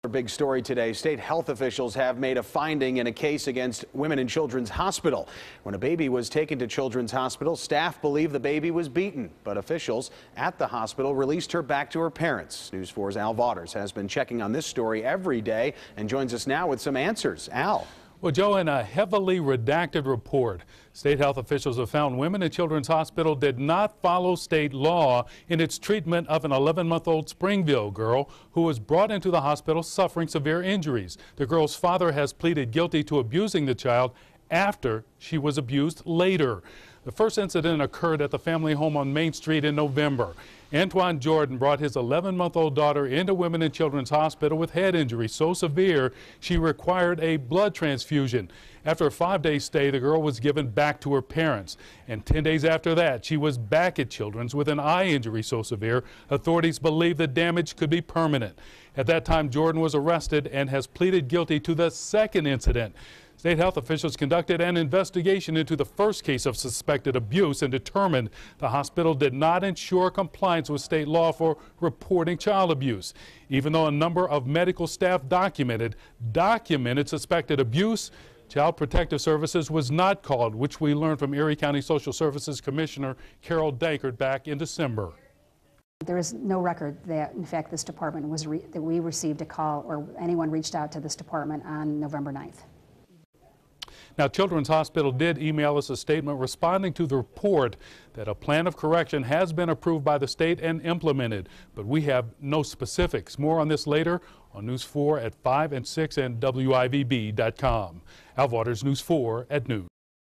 Our big story today, state health officials have made a finding in a case against Women and Children's Hospital. When a baby was taken to Children's Hospital, staff believe the baby was beaten, but officials at the hospital released her back to her parents. News 4's Al Vaughters has been checking on this story every day and joins us now with some answers. Al. Well, Joe, in a heavily redacted report, state health officials have found Women and Children's Hospital did not follow state law in its treatment of an 11-month-old Springville girl who was brought into the hospital suffering severe injuries. The girl's father has pleaded guilty to abusing the child after she was abused later. The first incident occurred at the family home on Main Street in November. Antoine Jordan brought his 11-month-old daughter into Women and Children's Hospital with head injury so severe she required a blood transfusion. After a 5-day stay, the girl was given back to her parents. And 10 days after that, she was back at Children's with an eye injury so severe, authorities believe the damage could be permanent. At that time, Jordan was arrested and has pleaded guilty to the second incident. State health officials conducted an investigation into the first case of suspected abuse and determined the hospital did not ensure compliance with state law for reporting child abuse. Even though a number of medical staff documented suspected abuse, Child Protective Services was not called, which we learned from Erie County Social Services Commissioner Carol Dankert back in December. There is no record that, in fact, this department that we received a call or anyone reached out to this department on November 9th. Now, Children's Hospital did email us a statement responding to the report that a plan of correction has been approved by the state and implemented, but we have no specifics. More on this later on News 4 at 5 and 6 and WIVB.com. Al Vaughters, News 4 at noon.